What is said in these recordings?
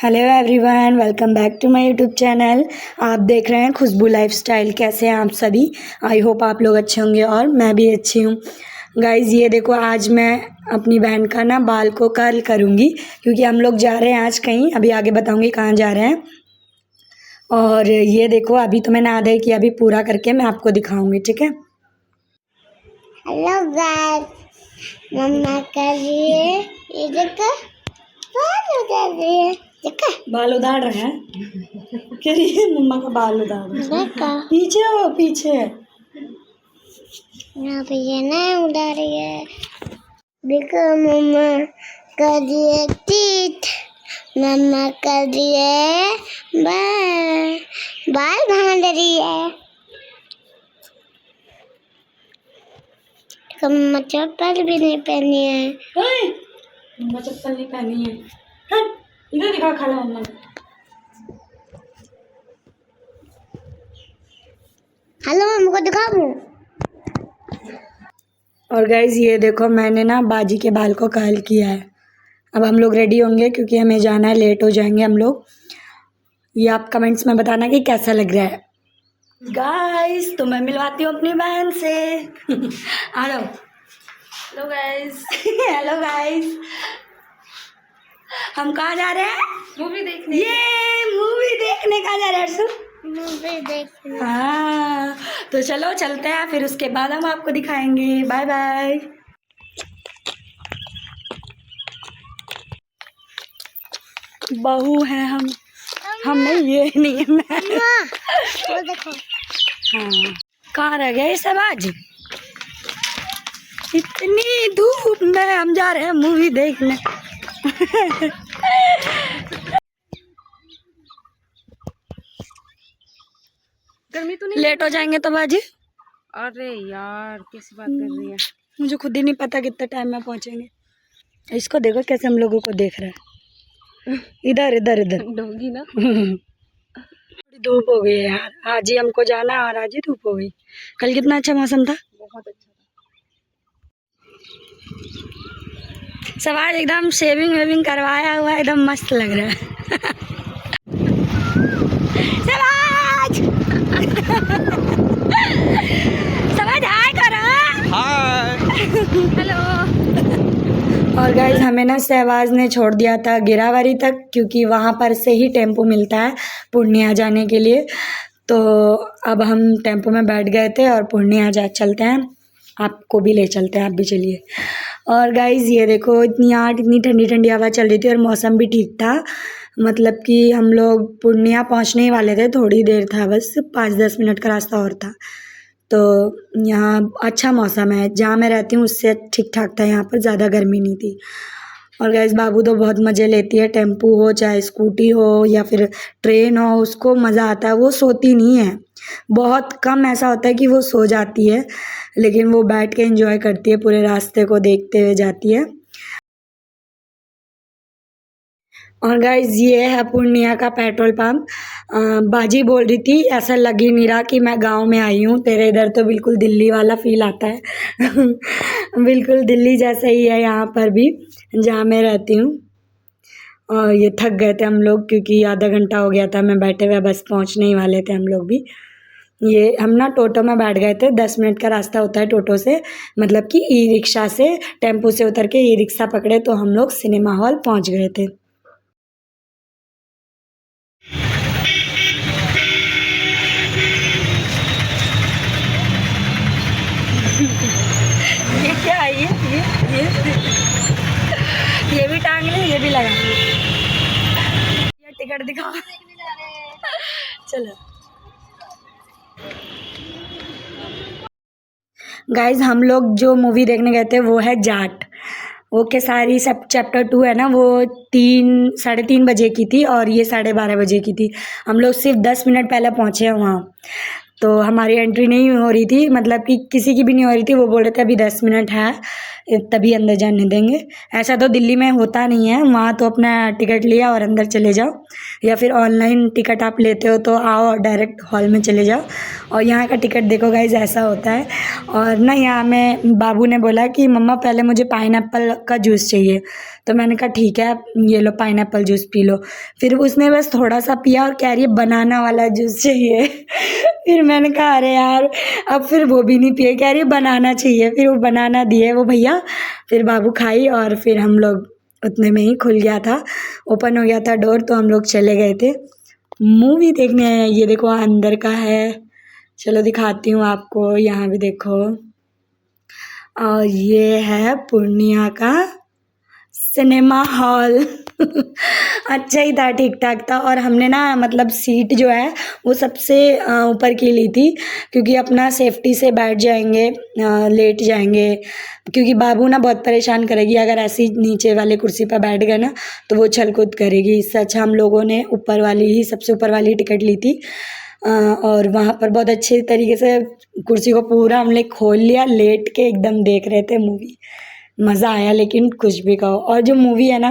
Hello everyone, welcome back to my YouTube channel. आप देख रहे हैं खुशबू लाइफस्टाइल। कैसे हैं आप सभी? आई होप आप लोग अच्छे होंगे और मैं भी अच्छी हूँ। गाइज़ ये देखो, आज मैं अपनी बहन का ना बाल को कर्ल करूँगी क्योंकि हम लोग जा रहे हैं आज कहीं। अभी आगे बताऊँगी कहाँ जा रहे हैं। और ये देखो, अभी तो मैंने आधा ही किया, अभी पूरा करके मैं आपको दिखाऊँगी, ठीक है। हेलो गाइस, मम्मा कर रही है, ये देखो बाल उतार रही है, देखो बाल उधार रहे हैं। कह रही है मम्मा का बाल उधार रहे हैं। देखो पीछे हो, पीछे। यहाँ पे ये नहीं उतार रही है। देखो मम्मा कर रही है टीथ, मम्मा कर रही है बाल बाल बांध रही है। मम्मा चप्पल भी नहीं पहनी है। मम्मा चप्पल नहीं पहनी है। हट, इधर दिखा खाला मम्मा। हेलो, हमको दिखाओ। और गाइज ये देखो, मैंने ना बाजी के बाल को कर्ल किया है। अब हम लोग रेडी होंगे क्योंकि हमें जाना है, लेट हो जाएंगे हम लोग। ये आप कमेंट्स में बताना कि कैसा लग रहा है। गाइज तो मैं मिलवाती हूँ अपनी बहन से। आ जाओ। Hello guys. हेलो गाइज, हम कहाँ जा रहे हैं? मूवी देखने। ये मूवी देखने कहाँ जा रहे हैं अर्शु? मूवी देखने। हाँ, तो चलो चलते हैं, फिर उसके बाद हम आपको दिखाएंगे। Bye bye. बहू है हम नहीं, ये नहीं है मैं। वो देखो। हाँ, कहाँ रह गए सब आज? इतनी धूप में हम जा रहे हैं मूवी देखने। गर्मी तो नहीं? लेट हो जाएंगे तो बाजी। अरे यार, कैसी बात कर रही है। मुझे खुद ही नहीं पता कितने टाइम में पहुंचेंगे। इसको देखो कैसे हम लोगों को देख रहा है। इधर इधर इधर। डोंगी ना। थोड़ी धूप हो गई है यार, आज ही हमको जाना है और आज ही धूप हो गई। कल कितना अच्छा मौसम था। बहुत अच्छा था। सब आज एकदम शेविंग वेविंग करवाया हुआ, एकदम मस्त लग रहा है। सवाज सवाज हाय करो। हाय। हेलो। और गाइज हमें ना सहवाज ने छोड़ दिया था गिरावारी तक, क्योंकि वहाँ पर से ही टेम्पो मिलता है पूर्णिया जाने के लिए। तो अब हम टेम्पो में बैठ गए थे और पूर्णिया जा चलते हैं। आपको भी ले चलते हैं, आप भी चलिए। और गाइज ये देखो, इतनी ठंडी ठंडी हवा चल रही थी और मौसम भी ठीक था। मतलब कि हम लोग पूर्णिया पहुँचने ही वाले थे, थोड़ी देर था, बस 5-10 मिनट का रास्ता और था। तो यहाँ अच्छा मौसम है, जहाँ मैं रहती हूँ उससे ठीक ठाक था, यहाँ पर ज़्यादा गर्मी नहीं थी। और गैस बाबू तो बहुत मज़े लेती है, टेम्पू हो चाहे स्कूटी हो या फिर ट्रेन हो, उसको मज़ा आता है। वो सोती नहीं है, बहुत कम ऐसा होता है कि वो सो जाती है, लेकिन वो बैठ के एंजॉय करती है, पूरे रास्ते को देखते हुए जाती है। और गाइज ये है पूर्णिया का पेट्रोल पंप। बाजी बोल रही थी ऐसा लग ही नहीं रहा कि मैं गांव में आई हूँ, तेरे इधर तो बिल्कुल दिल्ली वाला फील आता है। बिल्कुल दिल्ली जैसा ही है यहाँ पर भी, जहाँ मैं रहती हूँ। और ये थक गए थे हम लोग क्योंकि आधा घंटा हो गया था मैं बैठे हुए, बस पहुँचने ही वाले थे हम लोग भी। ये हम ना टोटो में बैठ गए थे, 10 मिनट का रास्ता होता है टोटो से, मतलब कि ई रिक्शा से। टेम्पो से उतर के ई रिक्शा पकड़े तो हम लोग सिनेमा हॉल पहुँच गए थे। ये क्या है? ये भी टांग ले, ये भी लगा ले। ये टिकट दिखाओ। चलो गाइज, हम लोग जो मूवी देखने गए थे वो है जाट। वो के सारी सब चैप्टर 2 है ना, वो 3-3:30 बजे की थी और ये 12:30 बजे की थी। हम लोग सिर्फ 10 मिनट पहले पहुँचे हैं वहाँ, तो हमारी एंट्री नहीं हो रही थी, मतलब कि किसी की भी नहीं हो रही थी। वो बोल रहे थे अभी 10 मिनट है तभी अंदर जाने देंगे। ऐसा तो दिल्ली में होता नहीं है, वहाँ तो अपना टिकट लिया और अंदर चले जाओ, या फिर ऑनलाइन टिकट आप लेते हो तो आओ और डायरेक्ट हॉल में चले जाओ। और यहाँ का टिकट देखो गाइज ऐसा होता है। और ना यहाँ में बाबू ने बोला कि मम्मा पहले मुझे पाइनएप्पल का जूस चाहिए, तो मैंने कहा ठीक है ये लो पाइनएप्पल जूस पी लो। फिर उसने बस थोड़ा सा पिया और कह रही है बनाना वाला जूस चाहिए। फिर मैंने कहा अरे यार, अब फिर वो भी नहीं पिए, कह रही है बनाना चाहिए। फिर वो बनाना दिए वो भैया, फिर बाबू खाई और फिर हम लोग उतने में ही खुल गया था, ओपन हो गया था डोर, तो हम लोग चले गए थे मूवी देखने। ये देखो अंदर का है, चलो दिखाती हूँ आपको, यहाँ भी देखो। और ये है पूर्णिया का सिनेमा हॉल। अच्छा ही था, ठीक ठाक था। और हमने ना मतलब सीट जो है वो सबसे ऊपर की ली थी, क्योंकि अपना सेफ्टी से बैठ जाएंगे, लेट जाएंगे, क्योंकि बाबू ना बहुत परेशान करेगी अगर ऐसी नीचे वाले कुर्सी पर बैठ गए ना, तो वो छल कूद करेगी। इससे अच्छा हम लोगों ने ऊपर वाली ही, सबसे ऊपर वाली टिकट ली थी। और वहाँ पर बहुत अच्छे तरीके से कुर्सी को पूरा हमने खोल लिया, लेट के एकदम देख रहे थे मूवी। मज़ा आया, लेकिन कुछ भी कहो। और जो मूवी है ना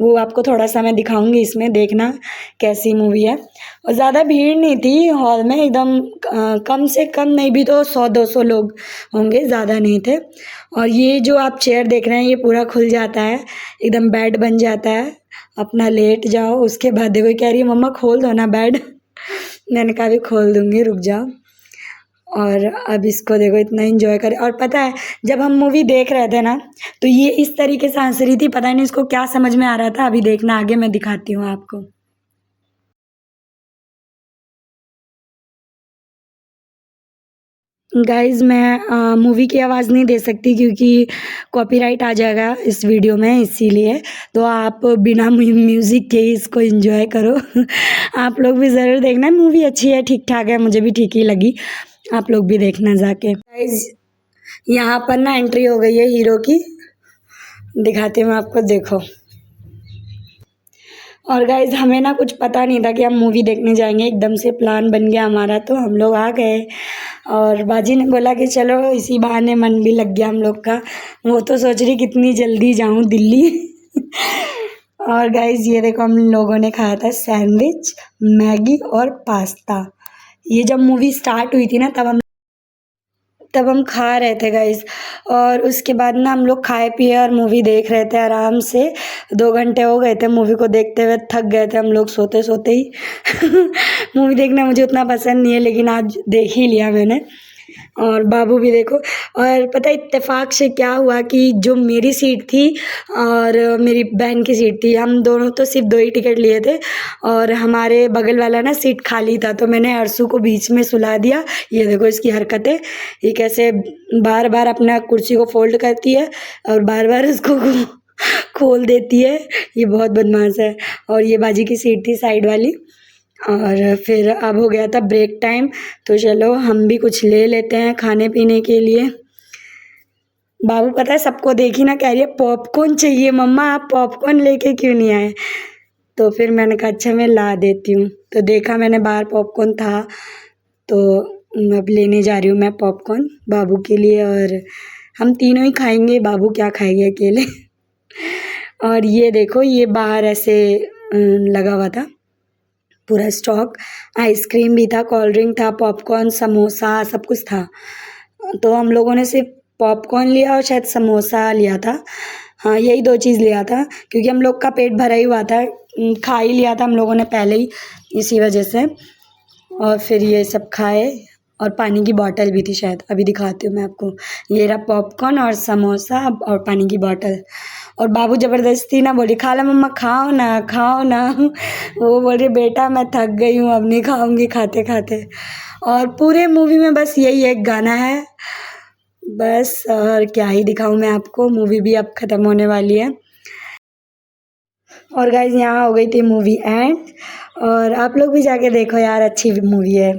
वो आपको थोड़ा सा मैं दिखाऊंगी, इसमें देखना कैसी मूवी है। और ज़्यादा भीड़ नहीं थी हॉल में, एकदम कम से कम नहीं भी तो 100-200 लोग होंगे, ज़्यादा नहीं थे। और ये जो आप चेयर देख रहे हैं ये पूरा खुल जाता है, एकदम बेड बन जाता है, अपना लेट जाओ। उसके बाद देखो कह रही है मम्मा खोल दो ना बेड। मैंने कहा भी खोल दूँगी, रुक जाओ। और अब इसको देखो इतना एंजॉय करे। और पता है जब हम मूवी देख रहे थे ना तो ये इस तरीके से हंस रही थी, पता नहीं इसको क्या समझ में आ रहा था। अभी देखना आगे, मैं दिखाती हूँ आपको। गाइज़ मैं मूवी की आवाज़ नहीं दे सकती क्योंकि कॉपीराइट आ जाएगा इस वीडियो में, इसीलिए तो आप बिना म्यूज़िक के ही इसको एंजॉय करो। आप लोग भी ज़रूर देखना, मूवी अच्छी है, ठीक ठाक है, मुझे भी ठीक ही लगी। आप लोग भी देखना जाके। गाइज़ यहाँ पर ना एंट्री हो गई है हीरो की, दिखाती हूँ आपको, देखो। और गाइज़ हमें ना कुछ पता नहीं था कि हम मूवी देखने जाएंगे, एकदम से प्लान बन गया हमारा, तो हम लोग आ गए। और बाजी ने बोला कि चलो इसी बहाने मन भी लग गया हम लोग का। वो तो सोच रही कितनी जल्दी जाऊँ दिल्ली। और गाइज़ ये देखो हम लोगों ने खाया था सैंडविच, मैगी और पास्ता। ये जब मूवी स्टार्ट हुई थी ना तब हम खा रहे थे गाइज़। और उसके बाद ना हम लोग खाए पिए और मूवी देख रहे थे आराम से। 2 घंटे हो गए थे मूवी को देखते हुए, थक गए थे हम लोग सोते सोते ही। मूवी देखना मुझे उतना पसंद नहीं है, लेकिन आज देख ही लिया मैंने। और बाबू भी देखो। और पता है इत्तेफाक से क्या हुआ कि जो मेरी सीट थी और मेरी बहन की सीट थी, हम दोनों तो सिर्फ 2 ही टिकट लिए थे, और हमारे बगल वाला ना सीट खाली था, तो मैंने अर्सू को बीच में सुला दिया। ये देखो इसकी हरकतें, ये कैसे बार बार अपना कुर्सी को फोल्ड करती है और बार बार उसको खोल देती है, ये बहुत बदमाश है। और ये बाजी की सीट थी साइड वाली। और फिर अब हो गया था ब्रेक टाइम, तो चलो हम भी कुछ ले लेते हैं खाने पीने के लिए। बाबू पता है सबको देखी ना कह रही है पॉपकॉर्न चाहिए मम्मा, आप पॉपकॉर्न लेके क्यों नहीं आए। तो फिर मैंने कहा अच्छा मैं ला देती हूँ। तो देखा मैंने बाहर पॉपकॉर्न था, तो अब लेने जा रही हूँ मैं पॉपकॉर्न बाबू के लिए। और हम तीनों ही खाएंगे, बाबू क्या खाएंगे अकेले। और ये देखो ये बाहर ऐसे लगा हुआ था पूरा स्टॉक, आइसक्रीम भी था, कोल्ड ड्रिंक था, पॉपकॉर्न, समोसा, सब कुछ था। तो हम लोगों ने सिर्फ पॉपकॉर्न लिया और शायद समोसा लिया था, हाँ यही 2 चीज़ लिया था, क्योंकि हम लोग का पेट भरा ही हुआ था, खा ही लिया था हम लोगों ने पहले ही, इसी वजह से। और फिर ये सब खाए, और पानी की बोतल भी थी शायद, अभी दिखाती हूँ मैं आपको। ये रहा पॉपकॉर्न और समोसा और पानी की बोतल। और बाबू ज़बरदस्ती ना बोली खा ला मम्मा, खाओ ना खाओ ना। वो बोल रही बेटा मैं थक गई हूँ, अब नहीं खाऊंगी खाते खाते। और पूरे मूवी में बस यही एक गाना है बस, और क्या ही दिखाऊं मैं आपको, मूवी भी अब ख़त्म होने वाली है। और गाइज यहाँ हो गई थी मूवी एंड, और आप लोग भी जाके देखो यार, अच्छी मूवी है,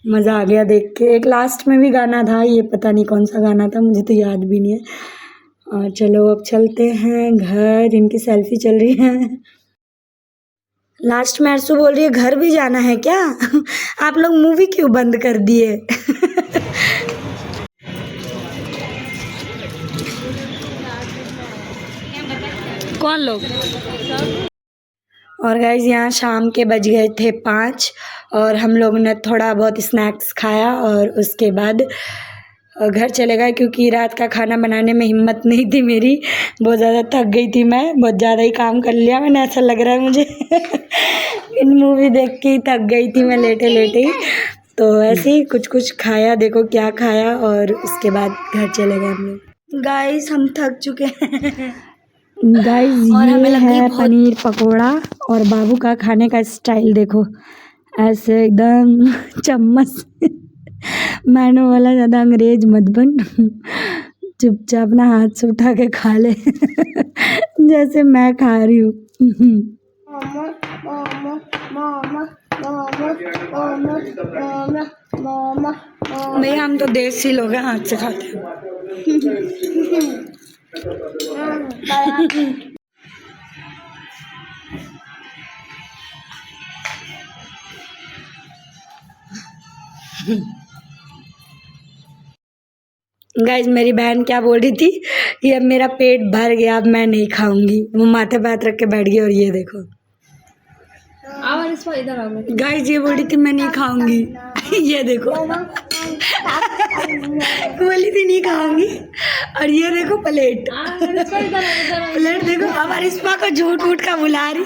मज़ा आ गया देख के। एक लास्ट में भी गाना था, ये पता नहीं कौन सा गाना था, मुझे तो याद भी नहीं है। और चलो अब चलते हैं घर, इनकी सेल्फी चल रही है। लास्ट में अर्सू बोल रही है घर भी जाना है क्या। आप लोग मूवी क्यों बंद कर दिए। कौन लोग। और गाइज यहाँ शाम के बज गए थे 5, और हम लोग ने थोड़ा बहुत स्नैक्स खाया, और उसके बाद घर चले गए क्योंकि रात का खाना बनाने में हिम्मत नहीं थी मेरी, बहुत ज़्यादा थक गई थी मैं, बहुत ज़्यादा ही काम कर लिया मैंने, ऐसा लग रहा है मुझे। इन मूवी देख के ही थक गई थी मैं लेटे लेटे ही, तो ऐसे ही कुछ कुछ खाया, देखो क्या खाया, और उसके बाद घर चले गए हम लोग। गाइस हम थक चुके हैं गाइस, और हमें ये लग गई है बहुत- पनीर पकोड़ा, और बाबू का खाने का स्टाइल देखो, ऐसे एकदम चम्मच। मैंने बोला ज़्यादा अंग्रेज मत बन, चुपचाप ना हाथ से उठा के खा ले, जैसे मैं खा रही हूँ। मामा मामा मामा मामा मामा मामा मामा भाई हम तो देसी लोग हैं, हाथ से खाते हैं। गाइज मेरी बहन क्या बोल रही थी कि अब मेरा पेट भर गया, अब मैं नहीं खाऊंगी, वो माथे पे हाथ रख के बैठ गई, और ये देखो इधर आओ। गाइज ये बोल रही थी मैं नहीं खाऊंगी। ये देखो बोली थी नहीं खाऊंगी, और ये देखो प्लेट, प्लेट देखो, अब अरिश्मा को झूठ मूठ का बुला रही।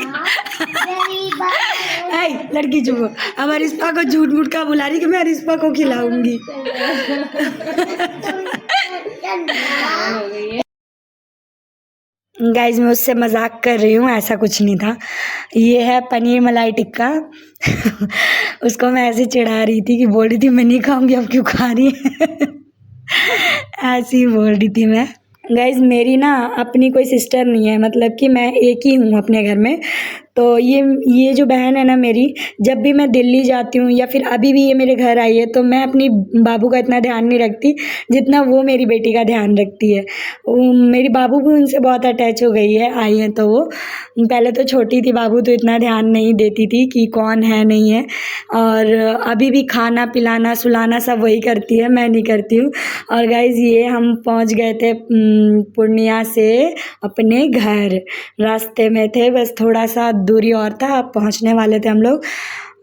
ऐ लड़की चुप हो, अब अरिश्मा को झूठ मूठ का बुला रही कि मैं अरिश्मा को खिलाऊंगी। गाइज मैं उससे मजाक कर रही हूँ, ऐसा कुछ नहीं था। ये है पनीर मलाई टिक्का। उसको मैं ऐसे चिढ़ा रही थी कि बोल रही थी मैं नहीं खाऊंगी, अब क्यों खा रही है। ऐसे ही बोल रही थी मैं। गाइज मेरी ना अपनी कोई सिस्टर नहीं है, मतलब कि मैं एक ही हूँ अपने घर में। तो ये जो बहन है ना मेरी, जब भी मैं दिल्ली जाती हूँ या फिर अभी भी ये मेरे घर आई है, तो मैं अपनी बाबू का इतना ध्यान नहीं रखती जितना वो मेरी बेटी का ध्यान रखती है। मेरी बाबू भी उनसे बहुत अटैच हो गई है, आई है तो वो, पहले तो छोटी थी बाबू तो इतना ध्यान नहीं देती थी कि कौन है नहीं है, और अभी भी खाना पिलाना सुलाना सब वही करती है, मैं नहीं करती हूँ। और गाइज ये हम पहुँच गए थे पूर्णिया से अपने घर, रास्ते में थे, बस थोड़ा सा दूरी और था, अब पहुंचने वाले थे हम लोग।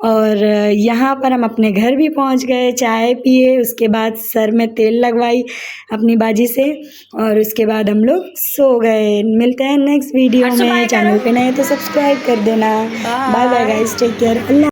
और यहाँ पर हम अपने घर भी पहुंच गए, चाय पिए, उसके बाद सर में तेल लगवाई अपनी बाजी से, और उसके बाद हम लोग सो गए। मिलते हैं नेक्स्ट वीडियो में, चैनल पे नए तो सब्सक्राइब कर देना। Bye bye guys, take care, अल्लाह।